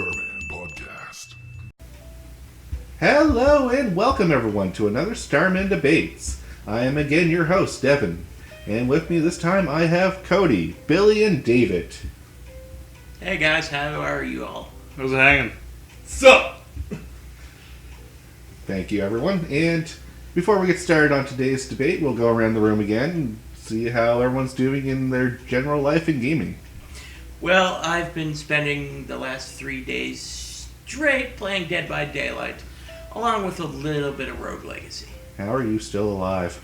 Starmen Podcast. Hello and welcome everyone to another Starmen Debates. I am again your host, Devin. And with me this time I have Cody, Billy, and David. Hey guys, how are you all? How's it hanging? Sup? Thank you everyone. And before we get started on today's debate, we'll go around the room again and see how everyone's doing in their general life in gaming. Well, I've been spending the last 3 days straight playing Dead by Daylight, along with a little bit of Rogue Legacy. How are you still alive?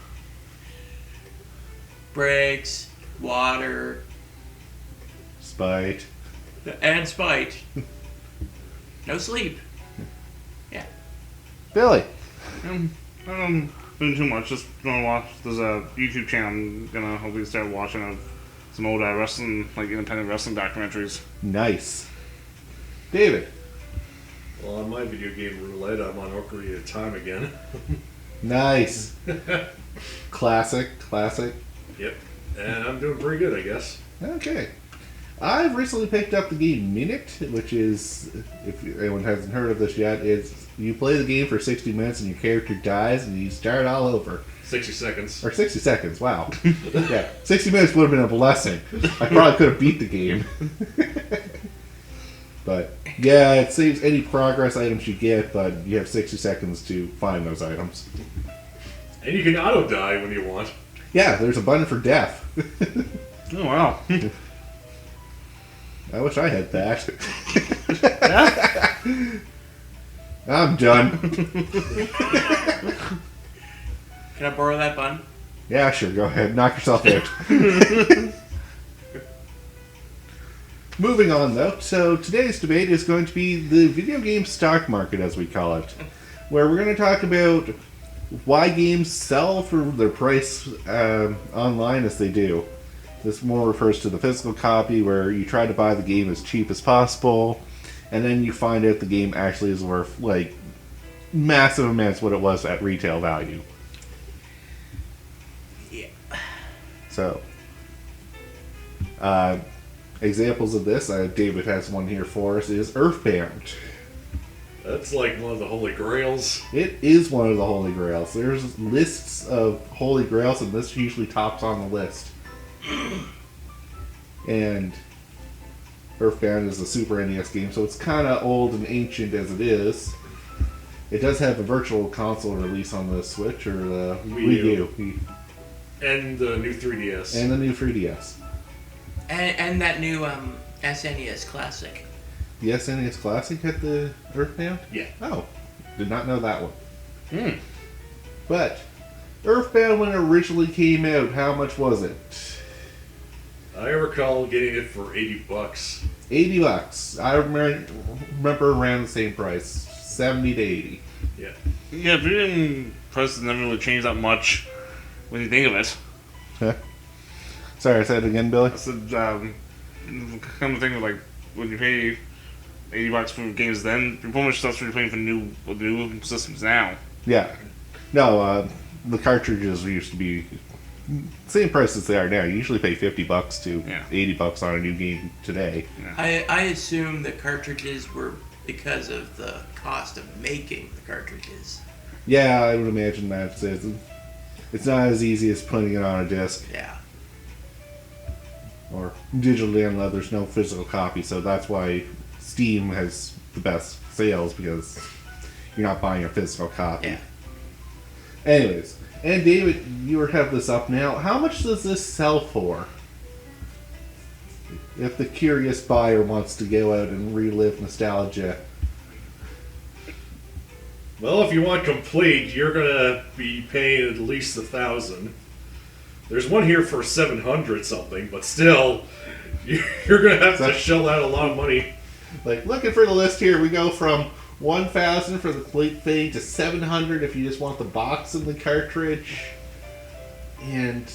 Breaks, water, Spite. and spite. No sleep. Yeah. Billy. I don't doing too much. Just gonna watch. There's a YouTube channel I'm gonna hopefully start watching of some old wrestling, like independent wrestling documentaries. Nice. David. Well, on my video game roulette, I'm on Ocarina of Time again. Nice. Classic. Yep. And I'm doing pretty good, I guess. Okay. I've recently picked up the game Minute, which is, if anyone hasn't heard of this yet, is you play the game for 60 minutes and your character dies and you start all over. 60 seconds. Or 60 seconds, wow. Yeah, 60 minutes would have been a blessing. I probably could have beat the game. But, yeah, it saves any progress items you get, but you have 60 seconds to find those items. And you can auto-die when you want. Yeah, there's a button for death. Oh wow! I wish I had that. I'm done. Can I borrow that bun? Yeah, sure, go ahead. Knock yourself out. Moving on, though. So today's debate is going to be the video game stock market, as we call it, where we're going to talk about why games sell for their price online as they do. This more refers to the physical copy, where you try to buy the game as cheap as possible, and then you find out the game actually is worth, like, massive amounts what it was at retail value. Yeah. So, examples of this, David has one here for us, is Earthbound. That's like one of the holy grails. It is one of the holy grails. There's lists of holy grails, and this usually tops on the list. And Earthbound is a Super NES game, so it's kind of old and ancient as it is. It does have a virtual console release on the Switch or the Wii U. And the new 3DS. And the new 3DS. And that new SNES Classic. The SNES Classic had the Earthbound? Yeah. Oh, did not know that one. Hmm. But Earthbound, when it originally came out, how much was it? I recall getting it for $80. $80. I remember around the same price, 70 to 80. Yeah. Yeah, video game prices never really changed that much when you think of it. Huh? Sorry, say it again, Billy. I said, come to think of, like, when you pay $80 for games then, you're pretty much that's what you're paying for new systems now. Yeah. No, the cartridges used to be same price as they are now. You usually pay $50 to $80 on a new game today. Yeah. I assume the cartridges were because of the cost of making the cartridges. Yeah, I would imagine that. It's not as easy as putting it on a disc. Yeah. Or digital download. There's no physical copy, so that's why Steam has the best sales, because you're not buying a physical copy. Yeah. Anyways, and David, you have this up now. How much does this sell for? If the curious buyer wants to go out and relive nostalgia. Well, if you want complete, you're going to be paying at least $1,000. There's one here for 700 something, but still, you're going to have to shell out a lot of money. Like, looking for the list here, we go from 1,000 for the complete thing to 700 if you just want the box and the cartridge. And,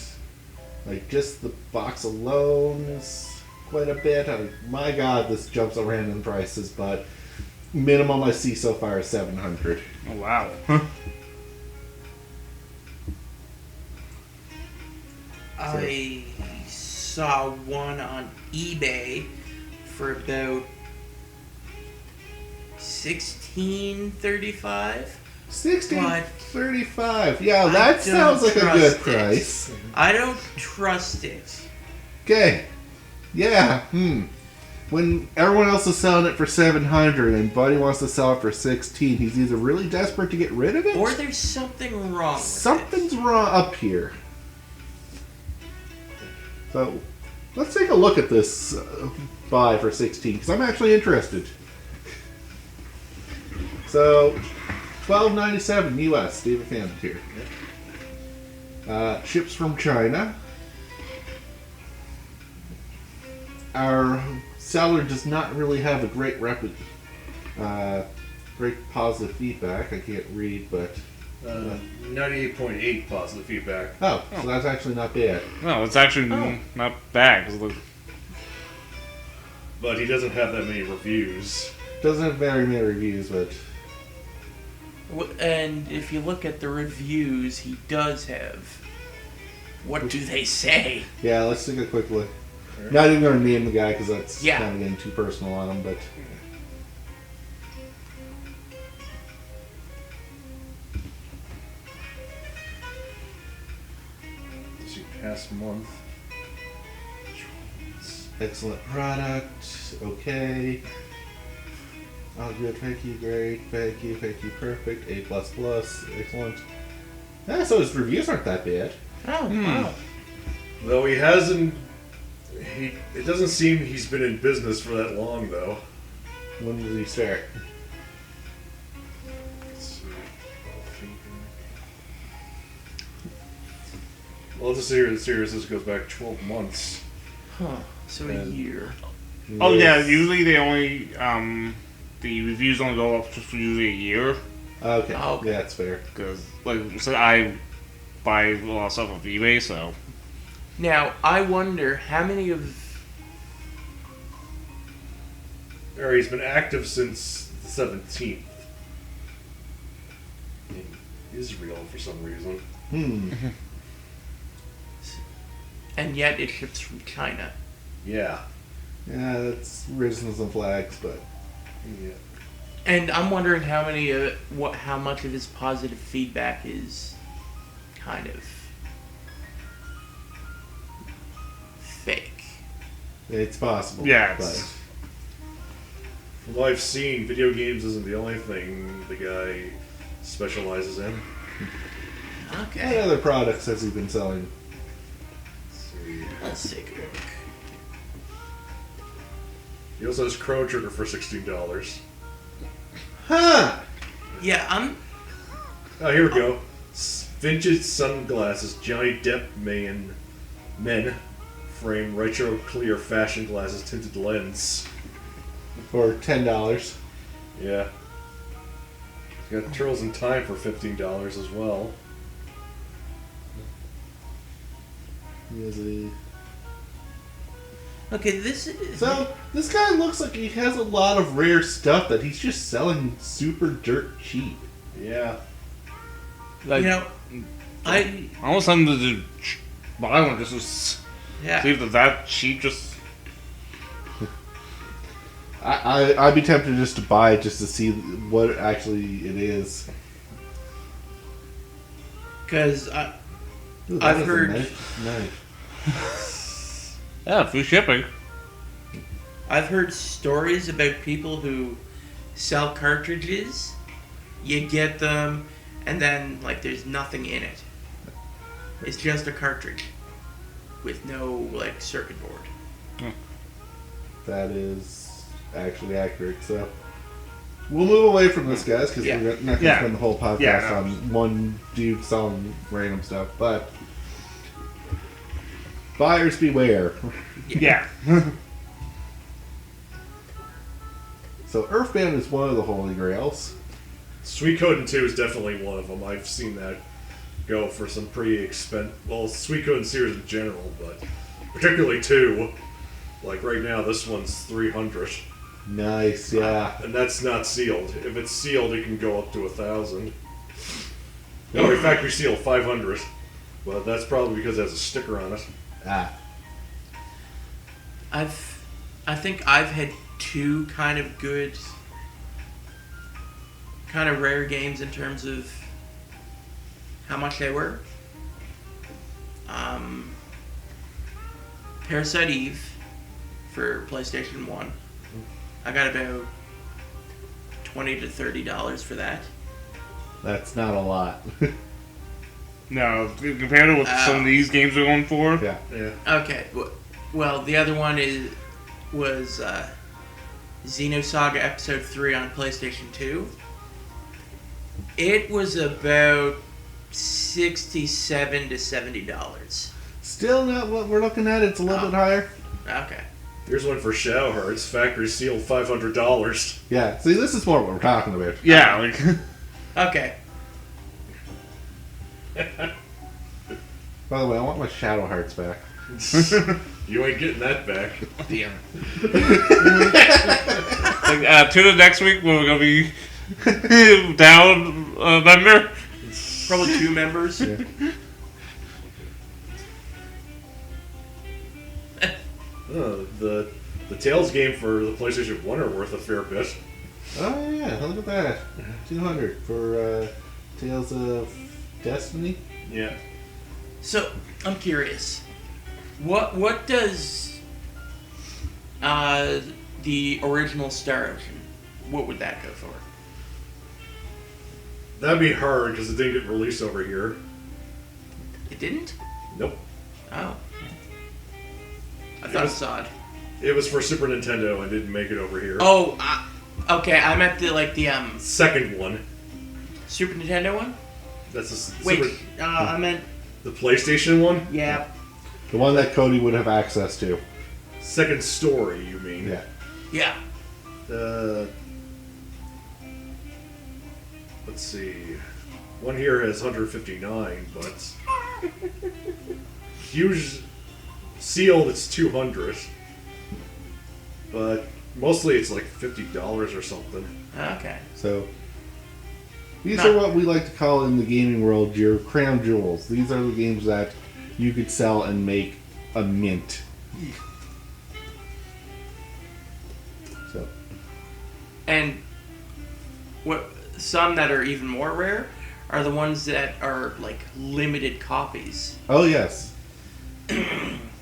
like, just the box alone is quite a bit. My god, this jumps around in prices, but minimum I see so far is 700. Oh, wow. I saw one on eBay for about 16.35. 16.35. Yeah, I that don't sounds like a trust good it. price. I don't trust it. Okay. Yeah. When everyone else is selling it for 700 and Buddy wants to sell it for 16, he's either really desperate to get rid of it, Or there's something wrong with something's wrong up here. So, let's take a look at this buy for 16, because I'm actually interested. So, $12.97 US, Steve Fandit here. Ships from China. Our seller does not really have a great great positive feedback. I can't read, but 98.8 positive feedback. so that's actually not bad. No, it's actually not bad. 'Cause But he doesn't have that many reviews. Doesn't have very many reviews, but And if you look at the reviews, he does have. What do they say? yeah, let's take a quick look. Not even going to name the guy because that's Yeah. kind of getting too personal on him, but. Let's see, past month. Excellent product. Okay. Oh, good. Thank you. Great. Thank you. Perfect. A++. Excellent. Yeah, so his reviews aren't that bad. Oh, wow. Though he hasn't. It doesn't seem he's been in business for that long, though. When did he start? Let's see. Well, the series this goes back 12 months. Huh. So a year. oh yeah, Yes. usually they only the reviews only go up just for usually a year. Okay. Oh, okay. Yeah, that's fair. Because so I buy a lot of stuff off eBay, so Now, I wonder how many of. Or he's been active since the 17th. In Israel, for some reason. And yet it ships from China. Yeah. Yeah, that's risen some flags, but Yeah. And I'm wondering how how much of his positive feedback is kind of fake. it's possible. Yeah, but it's- From what I've seen, video games isn't the only thing the guy specializes in. what Okay. other products has he been selling? Let's see. Let's take a look. He also has Chrono Trigger for $16. Huh! Yeah, I'm. Oh, here we go. Vintage sunglasses, Johnny Depp men frame retro clear fashion glasses tinted lens. For $10. Yeah. He's got Turtles in Time for $15 as well. He has a... Okay, this is. So, this guy looks like he has a lot of rare stuff that he's just selling super dirt cheap. Yeah. like You know, I. I almost wanted to buy one just to see Yeah. if that cheap. Just I'd be tempted just to buy it just to see what actually it is. Because Ooh, that I've is a heard- knife. yeah, free shipping. I've heard stories about people who sell cartridges. You get them, and then like there's nothing in it. It's just a cartridge with no like circuit board. That is actually accurate. So we'll move away from this, guys, because Yeah. we're not going to Yeah. spend the whole podcast Yeah, no. on one dude selling random stuff. But buyers beware. Yeah. So Earthbound is one of the holy grails. Sweet Coding 2 is definitely one of them. I've seen that go for some pretty expensive. Well, Sweet Coding series in general, but particularly 2. Like right now, this one's $300, Nice, yeah. and that's not sealed. If it's sealed, it can go up to $1,000. No, in fact, we sealed $500, but that's probably because it has a sticker on it. Ah, I think I've had two kind of good kind of rare games in terms of how much they were. Parasite Eve for PlayStation 1. I got about $20 to $30 for that. That's not a lot. No, compared to what some of these games are going for. Yeah. Okay. Well, the other one was Xenosaga Episode 3 on PlayStation 2. It was about $67 to $70. Still not what we're looking at. It's a little bit higher. Okay. Here's one for Shadow Hearts. Factory sealed $500. Yeah. See, this is more what we're talking about. Yeah, like Okay. By the way, I want my Shadow Hearts back. You ain't getting that back. Damn. like, tune in next week when we're gonna be down a member. Probably 2 members. Yeah. The Tales game for the PlayStation 1 are worth a fair bit. Oh yeah, look at that. 200 for Tales of Destiny. Yeah. So, I'm curious. What does the original Star Ocean, what would that go for? That'd be hard because it didn't get released over here. It didn't? Nope. Oh. I thought it saw it. It was for Super Nintendo and didn't make it over here. Oh, okay. I meant the Second one. Super Nintendo one. That's a Wait, Super, I meant the PlayStation one. yeah. The one that Cody would have access to. Second story, you mean? Yeah. Yeah. Let's see. One here has 159, but huge sealed. It's 200, but mostly it's like $50 or something. Okay. So these are what we like to call in the gaming world your crown jewels. These are the games that you could sell and make a mint. So And what some that are even more rare are the ones that are like limited copies. oh yes.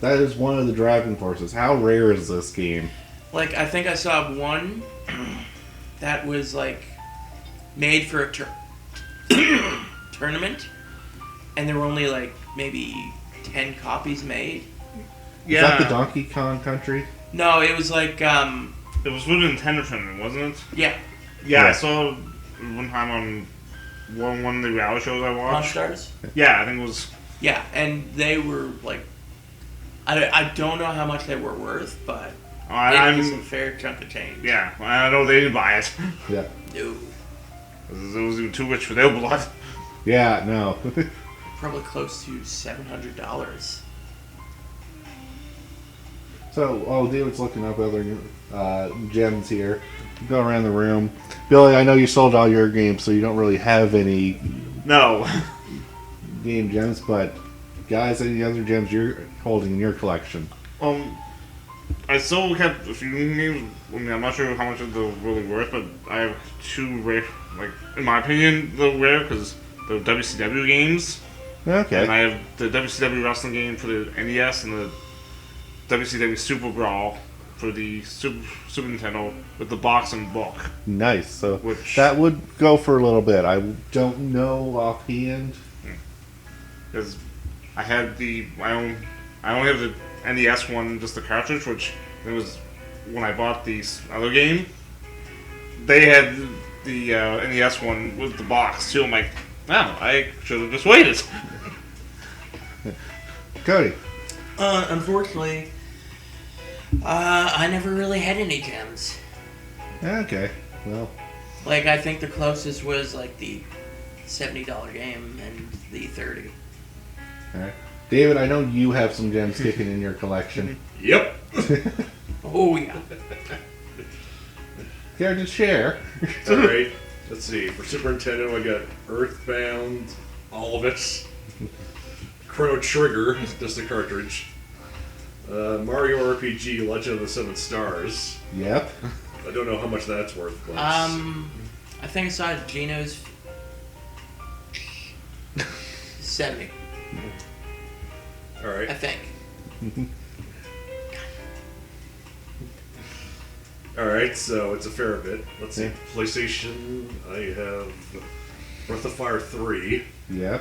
That is one of the driving forces. How rare is this game? Like I think I saw one that was like made for a tournament, and there were only like maybe 10 copies made. Is that the Donkey Kong Country? No, it was like It was with a Nintendo tournament, wasn't it? yeah, Yeah, Yeah. I saw one time on one of the reality shows I watched. Monstars. Yeah, I think it was. Yeah, and they were like, I don't know how much they were worth, but it was a fair chunk of change. Yeah, I know they didn't buy it. Yeah. No, It was even too rich for their blood. Yeah, no. probably close to $700. So, while David's looking up other gems here, go around the room. Billy, I know you sold all your games, so you don't really have any No. game gems, but guys, any other gems you're holding in your collection? I still kept a few games. I mean, I'm not sure how much they're really worth, but I have 2 rare, like, in my opinion, they're rare because they're WCW games. Okay. And I have the WCW wrestling game for the NES and the WCW Super Brawl for the Super Nintendo with the box and book. Nice. So Which- that would go for a little bit. I don't know offhand. Because I had I only have the NES one, just the cartridge, which it was when I bought the other game. They had the NES one with the box too. I'm like, wow, I should have just waited. Cody. Unfortunately, I never really had any gems. Okay. Well, Like, I think the closest was like the $70 game and the 30. all right. David, I know you have some gems kicking in your collection. Yep. Oh yeah. Care to share? All right. Let's see. For Super Nintendo, I got Earthbound, all of it. Chrono Trigger, just a cartridge. Mario RPG, Legend of the Seven Stars. Yep. I don't know how much that's worth. But I think I saw Gino's 70. All right. I think. All right, so it's a fair bit. Let's see. Yeah. PlayStation, I have Breath of Fire 3. Yeah.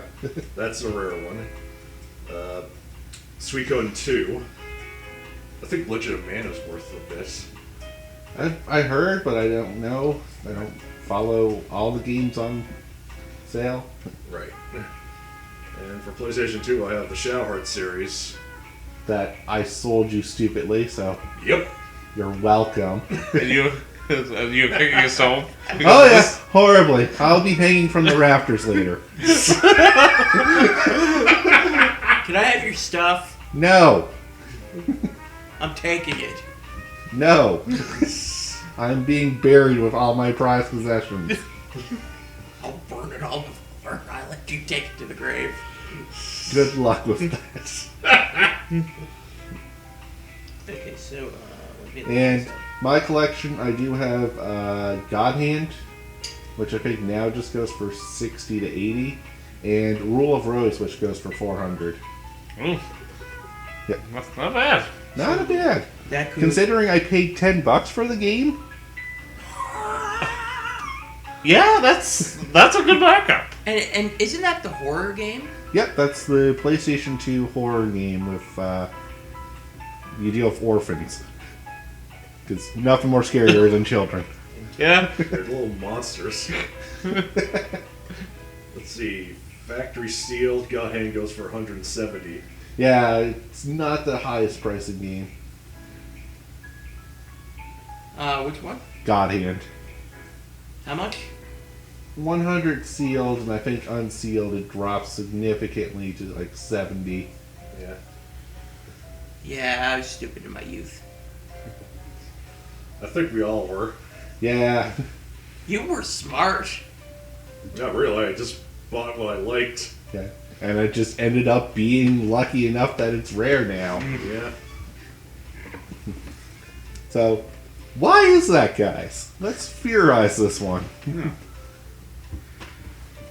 That's a rare one. Suikoden 2. I think Legend of Mana is worth a bit. I heard, but I don't know. I don't follow all the games on sale. Right. And for PlayStation 2, I have the Shadowheart series. That I sold you stupidly, so Yep. you're welcome. And you kicking yourself? Oh yeah, horribly. I'll be hanging from the rafters later. Can I have your stuff? No, I'm taking it. no. I'm being buried with all my prized possessions. I'll burn it all before I let you take it to the grave. Good luck with that. Okay, so let me look And this up. my collection, I do have God Hand, which I think now just goes for 60 to 80, and Rule of Rose, which goes for 400. Ooh. Yeah. That's not bad. Not bad. That could Considering I paid $10 for the game. Yeah, that's a good backup. and isn't that the horror game? Yep, that's the PlayStation 2 horror game with you deal with orphans. Because nothing more scarier than children. Yeah. They're little monsters. Let's see. Factory Steel, God Hand goes for 170. Yeah, it's not the highest pricing game. Which one? God Hand. How much? 100 sealed, and I think unsealed it drops significantly to like 70. Yeah. Yeah, I was stupid in my youth. I think we all were. Yeah, You were smart. Not really. I just bought what I liked. yeah. And it just ended up being lucky enough that it's rare now. Yeah. So, why is that, guys? Let's theorize this one.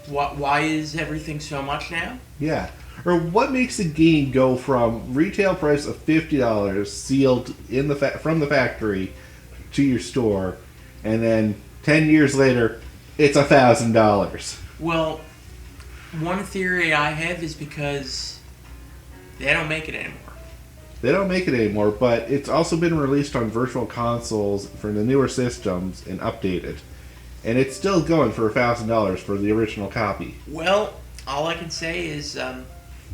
Why is everything so much now? Yeah. Or what makes a game go from retail price of $50 sealed in the from the factory to your store, and then 10 years later, it's $1,000? Well, one theory I have is because they don't make it anymore. They don't make it anymore, but it's also been released on virtual consoles for the newer systems and updated. And it's still going for $1,000 for the original copy. Well, all I can say is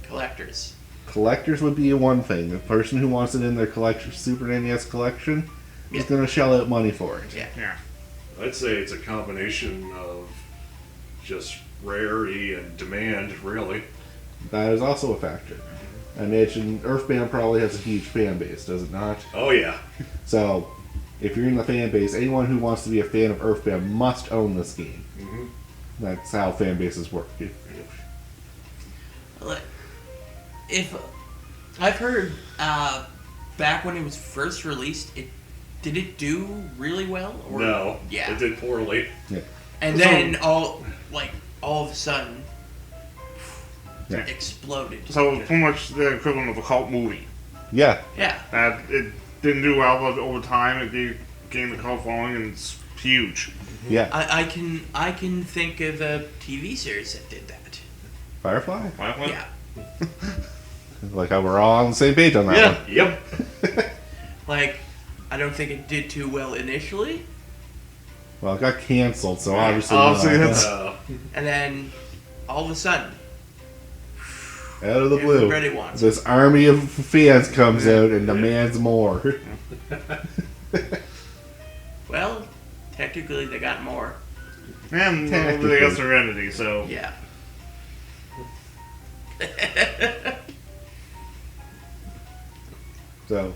collectors. Collectors would be one thing. The person who wants it in their Super NES collection is Yeah. going to shell out money for it. Yeah. Yeah. I'd say it's a combination of just rarity and demand, really. That is also a factor. I imagine Earthbound probably has a huge fan base, does it not? Oh, yeah. So, if you're in the fan base, anyone who wants to be a fan of Earthbound must own this game. Mm-hmm. That's how fan bases work. If I've heard back when it was first released, did it do really well? Or, No. Yeah. It did poorly. And So- then all of a sudden, Yeah. exploded. So pretty much the equivalent of a cult movie. Yeah, Yeah. That it didn't do well, but over time it gained a cult following and it's huge. yeah. I can think of a TV series that did that. Firefly? What? Yeah. Like how we're all on the same page on that Yeah. one. Yep. Like, I don't think it did too well initially, Well, it got canceled, so obviously, Obviously, not. that's- and then all of a sudden, out of the blue, everybody wants it. this army of fans comes out and demands more. Well, technically they got more. And they Technically. got Serenity, so Yeah. So,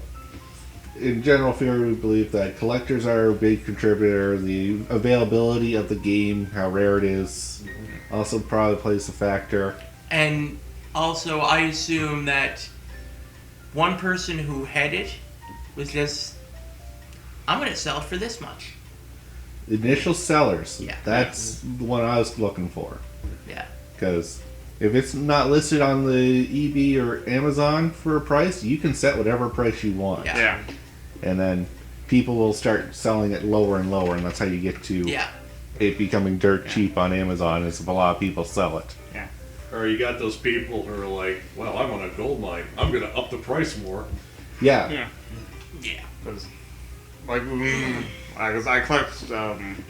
in general theory, we believe that collectors are a big contributor. The availability of the game, how rare it is, also probably plays a factor. And also, I assume that one person who had it was just, I'm going to sell it for this much. initial sellers. Yeah. That's the one I was looking for. Yeah. Because if it's not listed on the eBay or Amazon for a price, you can set whatever price you want. Yeah. Yeah. And then people will start selling it lower and lower, and that's how you get to Yeah. it becoming dirt cheap on Amazon, is if a lot of people sell it. Or you got those people who are like, well, I'm on a gold mine. I'm going to up the price more. Yeah. Yeah. Yeah. Because, like, I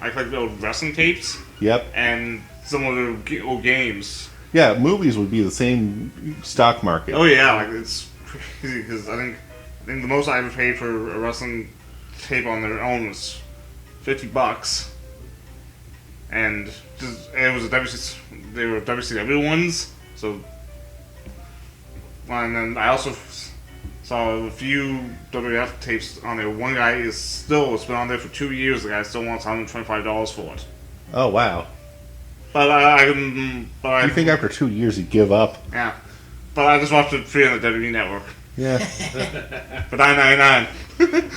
collect old wrestling tapes Yep. and some of the old games. Yeah, movies would be the same stock market. Oh yeah, like it's crazy because I think the most I ever paid for a wrestling tape on their own was $50, and it was they were WCW ones. So, and then I also saw a few WF tapes on there. One guy it's been on there for 2 years. The guy still wants $125 for it. Oh, wow. But You think after 2 years you'd give up? yeah. But I just watched it free on the WWE Network Yeah. for $9.99.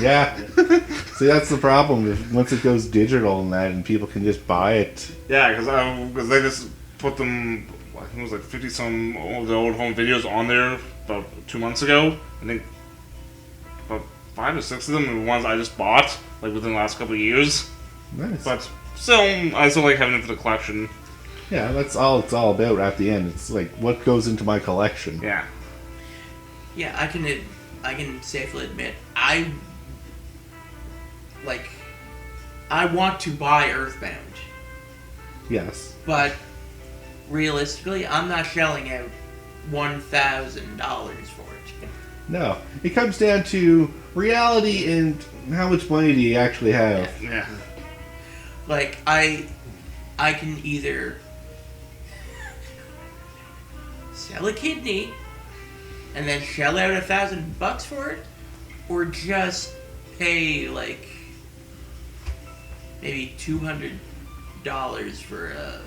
Yeah. See, that's the problem. Once it goes digital and that, and people can just buy it. Yeah, because they just put them. I think it was like 50 some of the old home videos on there about 2 months ago. I think about 5 or 6 of them are the ones I just bought like within the last couple of years. Nice. But still, I still like having it for the collection. Yeah, that's all it's all about at the end. It's like, what goes into my collection? Yeah. Yeah, I can safely admit I want to buy Earthbound, Yes. but realistically, I'm not shelling out $1,000 for it. No. It comes down to reality and how much money do you actually have. Yeah. Like I can either sell a kidney and then shell out $1,000 for it, or just pay like maybe $200 for a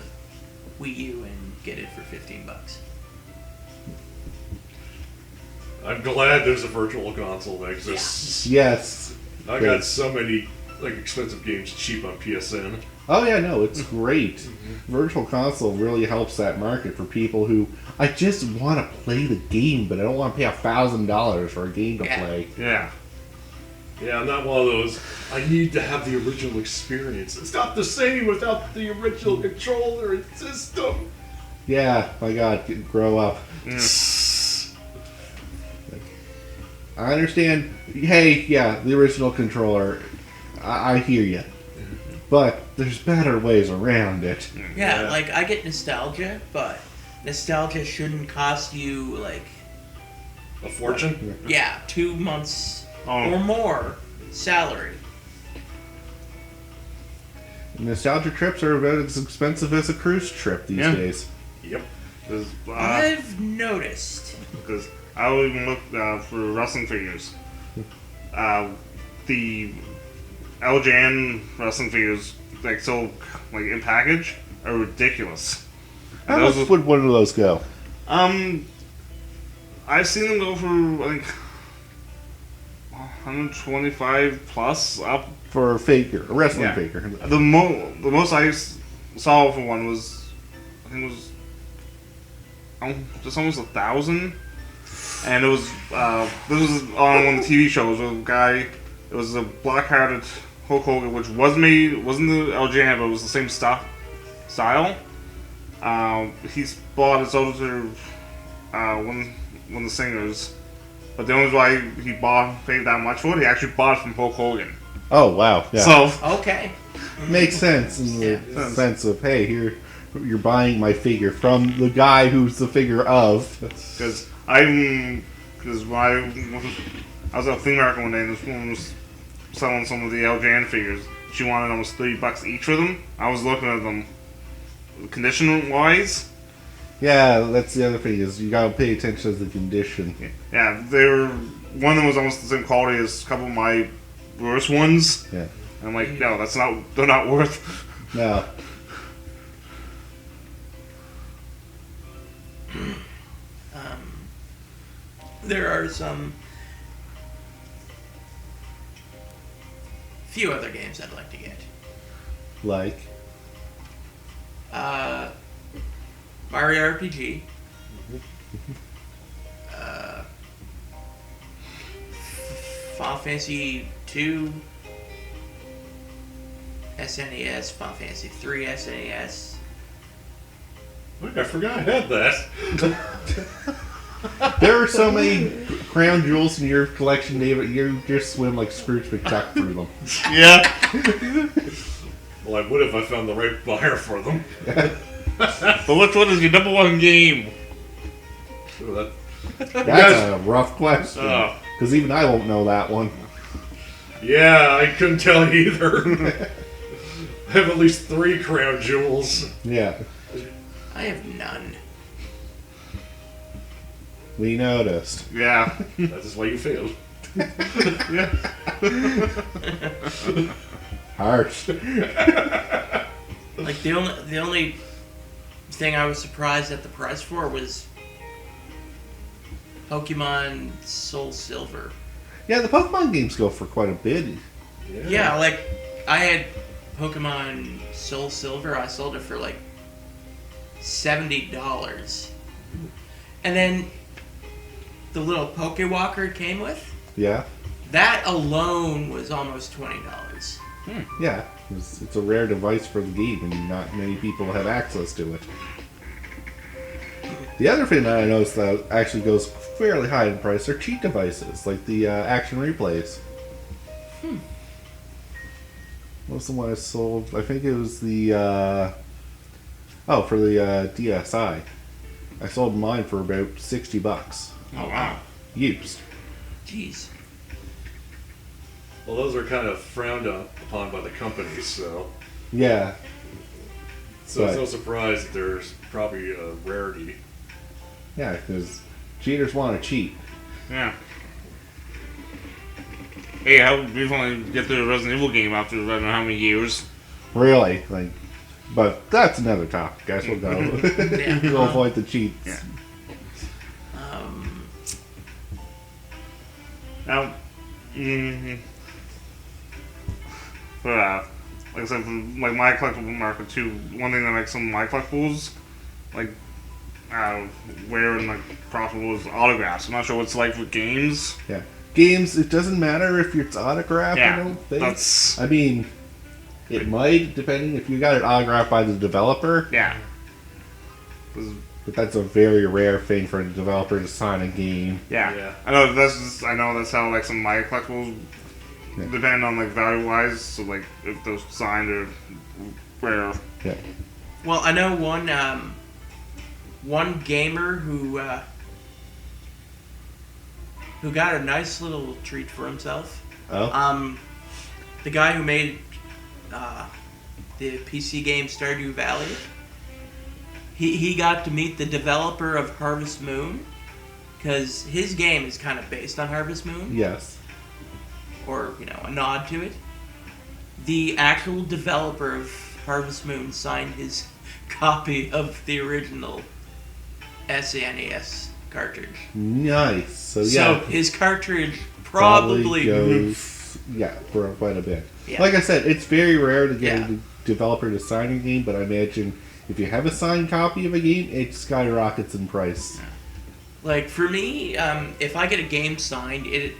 Wii U and get it for $15. I'm glad there's a virtual console that exists. Yes. I got so many like expensive games cheap on PSN. Oh yeah, no, it's great. Virtual console really helps that market for people who I just want to play the game, but I don't want to pay $1,000 for a game to Yeah. play. Yeah. Yeah, I'm not one of those. I need to have the original experience. It's not the same without the original controller and system. Yeah, my God, grow up. I understand. Hey, yeah, the original controller. I hear you, but there's better ways around it. Yeah, Yeah. like I get nostalgia, but nostalgia shouldn't cost you like A fortune? 2 months Oh. or more salary. Nostalgia trips are about as expensive as a cruise trip these Yeah. days. Yep. I've noticed. Because I would even look for wrestling figures. The LJN wrestling figures, like so, like in package, are ridiculous. How And much would one of those go? I've seen them go for I think 125 plus up. For a figure, a wrestling Yeah. figure. The most I saw for one was I think it was just almost 1,000, and it was this was on one of the TV shows with a guy. It was a black-hearted Hulk Hogan, which wasn't the LJN, but it was the same style. He's bought his older one of the singers, but the only reason why he paid that much for it, he actually bought it from Hulk Hogan. Oh wow! Yeah, So Okay. makes sense in the Yeah. sense of hey, here you're buying my figure from the guy who's the figure of. because when I was at a flea market one day, and this woman was selling some of the LJN figures. She wanted almost $30 each for them. I was looking at them, condition wise. Yeah, that's the other thing is you gotta pay attention to the condition. Yeah, they were. One of them was almost the same quality as a couple of my worst ones. Yeah. And I'm like, no, they're not worth. No. There are few other games I'd like to get. Like, Mario RPG. Final Fantasy 2, SNES, Final Fantasy 3, SNES. Look, I forgot I had that. there are so many crown jewels in your collection, David. You just swim like Scrooge McDuck through them. Yeah. Well, I would if I found the right buyer for them. But which one is your number one game? So That's a rough question. Oh. Because even I won't know that one. yeah, I couldn't tell either. I have at least 3 crown jewels. Yeah. I have none. We noticed. Yeah. That is why you failed. Yeah. Harsh. Like the only thing I was surprised at the price for was Pokemon Soul Silver. Yeah, the Pokemon games go for quite a bit. Yeah, like I had Pokemon Soul Silver. I sold it for like $70, and then the little Pokewalker it came with. Yeah. That alone was almost $20. Yeah. It's a rare device for the game, and not many people have access to it. The other thing that I noticed that actually goes fairly high in price are cheat devices, like the action replays. What was the one I sold? I think it was the for the DSi. I sold mine for about $60. Oh wow. Used. Jeez. Well, those are kind of frowned upon by the companies, so Yeah. it's no surprise that there's probably a rarity. Yeah, because cheaters want to cheat. Yeah. Hey, we've only get through a Resident Evil game after I don't know how many years. Really, like, but that's another topic. Guys, we'll go. Yeah. We'll avoid the cheats. Yeah. Um, Now, but like I said, for, like my collectible market too. One thing that makes some of my collectibles like rare and like profitable is autographs. I'm not sure what it's like with games. Yeah. Games, it doesn't matter if it's autographed, I don't think. That's I mean, it might, depending if you got it autographed by the developer, yeah. but that's a very rare thing for a developer to sign a game. Yeah. Yeah. I know that's how like some of my collectibles depend on like value wise. So like if those signed or rare. Yeah. well, I know one gamer who got a nice little treat for himself. Oh? The guy who made the PC game Stardew Valley. He got to meet the developer of Harvest Moon, because his game is kind of based on Harvest Moon, Yes. or a nod to it. The actual developer of Harvest Moon signed his copy of the original SNES cartridge. Nice. So, So yeah. his cartridge probably goes, for quite a bit. Yeah. Like I said, it's very rare to get Yeah. a developer to sign a game, but I imagine if you have a signed copy of a game, it skyrockets in price. Like for me, if I get a game signed, it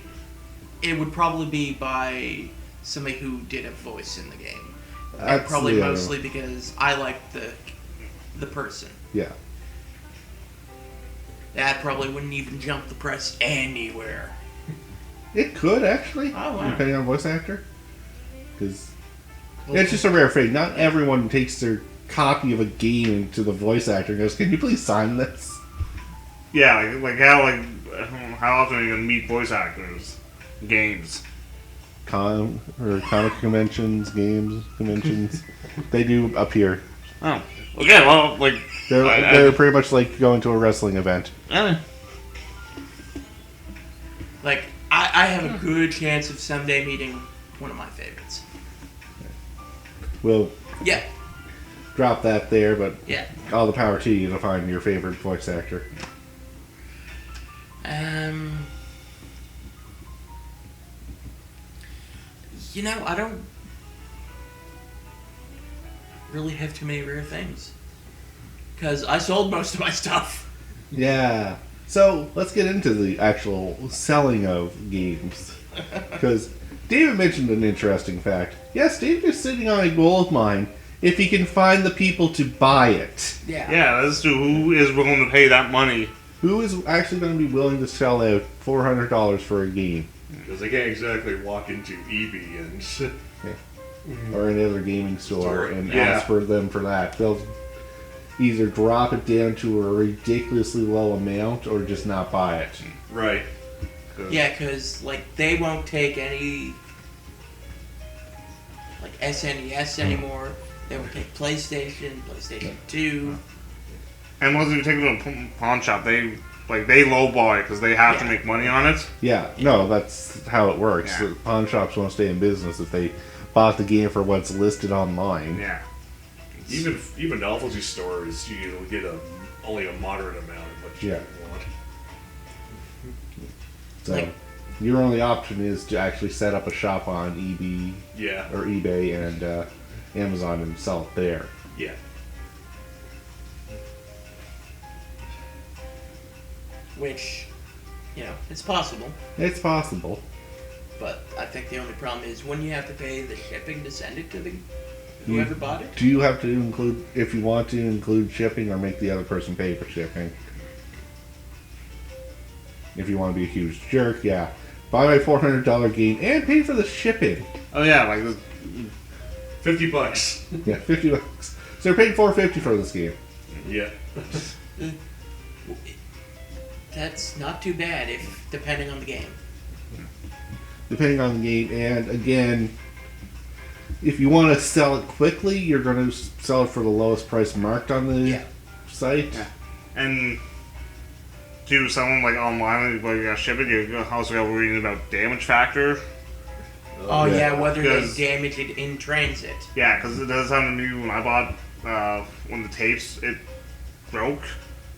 would probably be by somebody who did a voice in the game. And That's probably the other mostly because I like the person. Yeah. That probably wouldn't even jump the price anywhere. It could, actually. Oh, wow. Depending on voice actor. Because it's just a rare thing. Not everyone takes their copy of a game to the voice actor and goes, "Can you please sign this?" Yeah, how often are you gonna meet voice actors? Games. Comic conventions, games, conventions. They do appear. Oh. Okay, well, like They're pretty much like going to a wrestling event. Like I have a good chance of someday meeting one of my favorites. We'll Yeah, drop that there, but yeah. all the power to you to find your favorite voice actor. I don't. really have too many rare things. Because I sold most of my stuff. Yeah. So let's get into the actual selling of games. Because David mentioned an interesting fact. Yes, David is sitting on a gold mine if he can find the people to buy it. Yeah. Yeah, that's true. Who is willing to pay that money? Who is actually going to be willing to sell out $400 for a game? Because they can't exactly walk into eBay and Or any other gaming store and Yeah. ask for them for that. They'll either drop it down to a ridiculously low amount or just not buy it. right. Yeah, because, like, they won't take any, like, SNES anymore. They won't take PlayStation, PlayStation 2. And once you take it to a pawn shop, they lowball it because they have to Yeah. make money on it. Yeah, no, that's how it works. Yeah. The pawn shops won't stay in business if they bought the game for what's listed online. Yeah. Even novelty stores, you'll get only a moderate amount of what you Yeah. want. So Like- your only option is to actually set up a shop on Yeah. eBay and Amazon and sell it there. Yeah. Which, you know, it's possible. It's possible. But I think the only problem is when you have to pay the shipping to send it to the whoever bought it. Do you have to include, if you want to include shipping, or make the other person pay for shipping? If you want to be a huge jerk, yeah. Buy my $400 game and pay for the shipping. Oh yeah, like this, $50. Yeah, $50. So they're paying $4.50 for this game. Yeah. That's not too bad if depending on the game. Depending on the game, and again, if you want to sell it quickly, you're going to sell it for the lowest price marked on the Yeah. site. Yeah. and do someone like online, like you gotta ship it. You also got reading about damage factor. Oh yeah. yeah, whether they Because- damage it in transit. Yeah, because it does happen to me when I bought one of the tapes. It broke,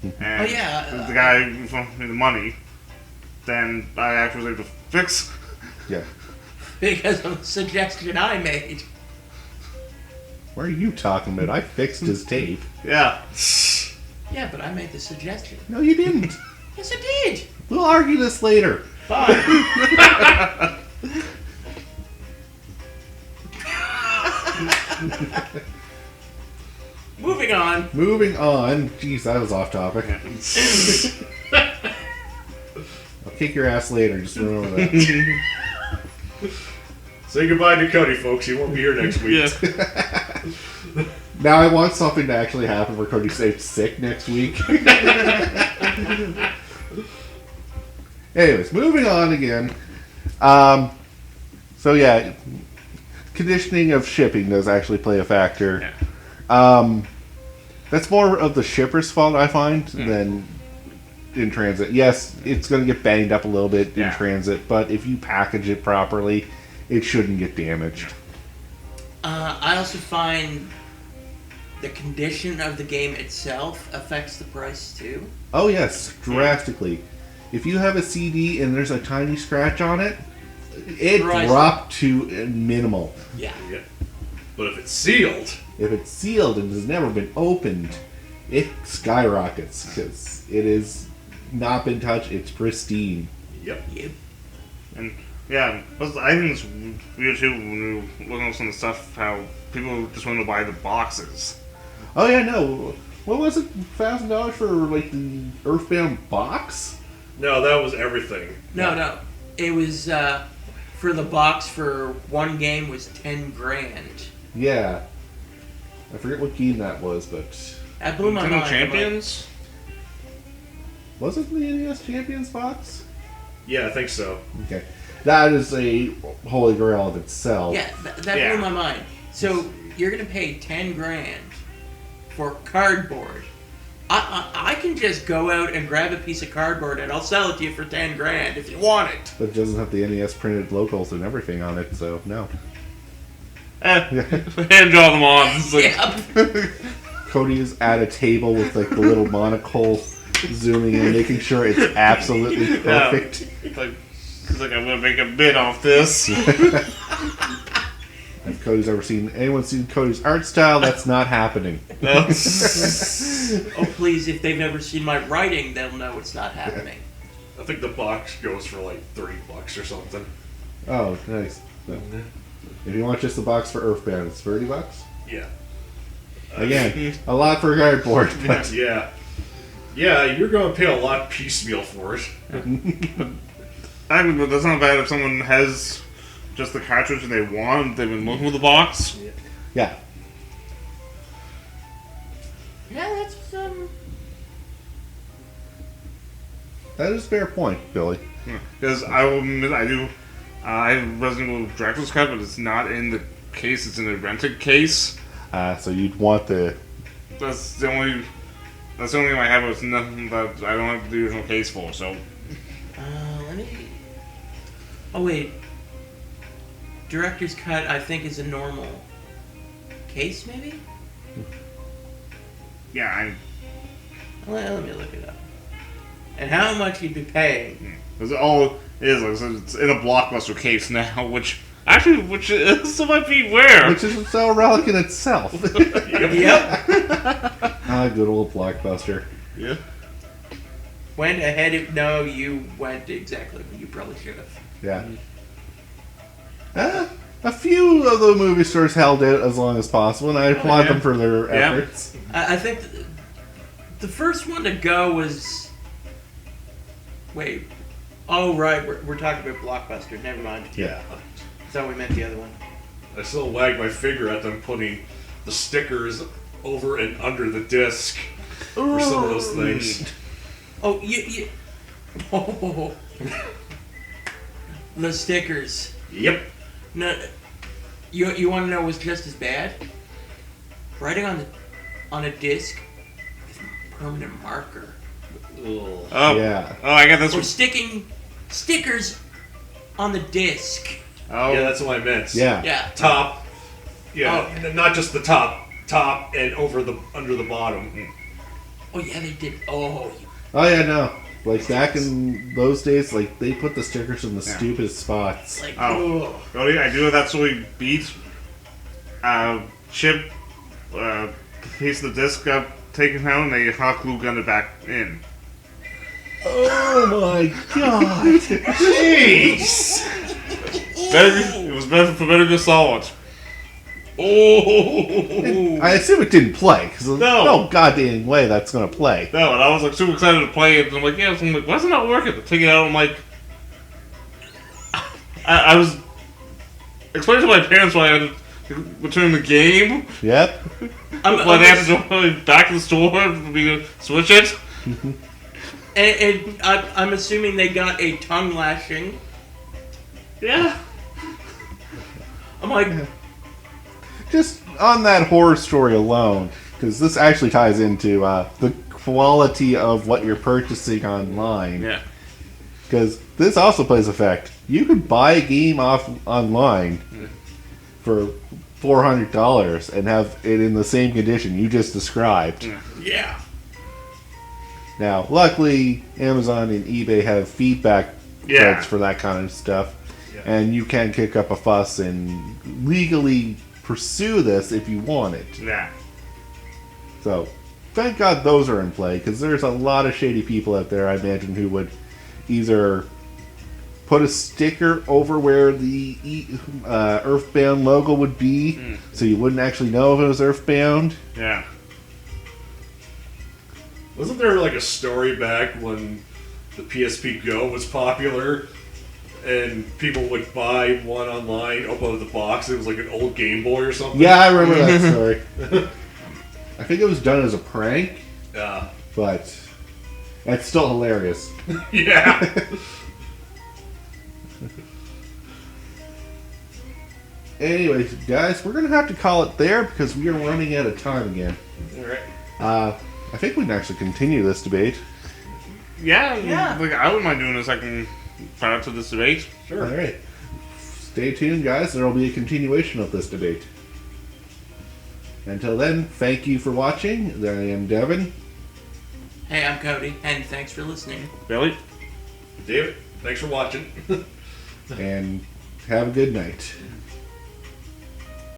and Oh, yeah, the guy refunded me the money. Then I actually was able to fix. Yeah. Because of the suggestion I made. What are you talking about? I fixed his tape. Yeah. Yeah, but I made the suggestion. No, you didn't. Yes, I did. We'll argue this later. Fine. Moving on. Moving on. Jeez, that was off topic. I'll kick your ass later. Just remember that. Say goodbye to Cody, folks. He won't be here next week. Yeah. Now I want something to actually happen where Cody stays sick next week. Anyways, moving on again. So yeah, conditioning of shipping does actually play a factor. Yeah. That's more of the shipper's fault, I find, than in transit. Yes, it's going to get banged up a little bit in Yeah. transit, but if you package it properly, it shouldn't get damaged. I also find the condition of the game itself affects the price too. Oh yes, drastically. If you have a CD and there's a tiny scratch on it, it Price. dropped to minimal. Yeah. Yeah. But if it's sealed, If it's sealed and has never been opened, it skyrockets because it is not been touched. It's pristine. yep. Yep. And yeah, plus I think it's weird too when you look at some of the stuff how people just want to buy the boxes. Oh yeah, no. What was it? $1,000 for like the Earthbound box? No, that was everything. No. It was for the box for one game was 10 grand. Yeah. I forget what game that was, but That blew my Nintendo mind. I'm Champions. was it the NES Champions box? Yeah, I think so. Okay. That is a holy grail of itself. Like, yeah, that Yeah. blew my mind. So you're gonna pay 10 grand for cardboard. I can just go out and grab a piece of cardboard and I'll sell it to you for 10 grand if you want it. But it doesn't have the NES printed locals and everything on it, so no. Hand draw them on. It's like, Yep. Cody is at a table with like the little monocle zooming in, making sure it's absolutely perfect. like, cause like I'm gonna make a bid off this. If Cody's ever seen anyone seen Cody's art style, that's not happening. No. Oh, please, if they've never seen my writing, they'll know it's not happening. I think the box goes for like $30 or something. Oh, nice. So, if you want just the box for Earthbound, it's $30. Yeah. Again, a lot for cardboard, but Yeah. Yeah, you're going to pay a lot piecemeal for it. I mean, but that's not bad if someone has just the cartridge and they want, they've been looking for the box. yeah. Yeah, that's That is a fair point, Billy. Because I will admit, I have Resident Evil Dracula's Cut, but it's not in the case, it's in a rented case. So you'd want the... That's the only thing I have. It's nothing that I don't have the original case for. So let me. Oh wait. Director's cut, I think, is a normal case, maybe. yeah, Let me look it up. And how much you'd be paying? because all it is, like I said, it's in a Blockbuster case now, which still might be rare. Which is so relic in itself. Yep. Good old Blockbuster. Yeah. Went ahead of no, you went exactly what you probably should have. Yeah. A few of the movie stores held out as long as possible, and I applaud yeah. them for their Yeah. efforts. I think the first one to go was. Wait. Oh, right. We're talking about Blockbuster. Never mind. Yeah. I thought we meant the other one. I still wag my finger at them putting the stickers over and under the disc for some of those things. Oh, you oh. The stickers. Yep. No, you want to know what's just as bad? Writing on a disc with permanent marker. Ugh. Oh. Yeah. Oh, I got this Or one. sticking stickers on the disc. Oh. Yeah, that's what I meant. Yeah. Yeah. Top. Yeah, not just the top and under the bottom. Oh yeah, they did. Oh. Oh, yeah, no. Like, back in those days, like, they put the stickers in the stupidest spots. Like. Oh. Oh. Cody, I do have that story beat. Chip, piece of the disc got taken out and they hot glue gunned it back in. Oh, my God. Jeez! It was better for Better Go Solid. Oh! I assume it didn't play, because No. no goddamn way that's going to play. No, and I was like super excited to play it. And I'm like, yeah. So I'm like, why is it not working? I take it out. I'm like, I was explaining to my parents why I had to return the game. Yep. Why they have to go back to the store for me to switch it. And I'm assuming they got a tongue lashing. Yeah. I'm like, Just on that horror story alone, because this actually ties into the quality of what you're purchasing online. Yeah. Because this also plays a fact. You could buy a game off online for $400 and have it in the same condition you just described. yeah. Now, luckily, Amazon and eBay have feedback Yeah. threads for that kind of stuff, Yeah. and you can kick up a fuss and legally pursue this if you want it. Yeah. So, thank God those are in play, because there's a lot of shady people out there, I imagine, who would either put a sticker over where the Earthbound logo would be, so you wouldn't actually know if it was Earthbound. Yeah. Wasn't there like a story back when the PSP Go was popular and people would buy one online, open up the box, it was like an old Game Boy or something? Yeah, I remember that story. I think it was done as a prank, but it's still hilarious. Yeah. Anyways, guys, we're going to have to call it there because we are running out of time again. Alright. I think we can actually continue this debate. Yeah. Yeah. Like, I wouldn't mind doing a second part to this debate. Sure. All right. Stay tuned, guys. There will be a continuation of this debate. Until then, thank you for watching. I am Devin. Hey, I'm Cody, and thanks for listening. Billy? David, thanks for watching. And have a good night.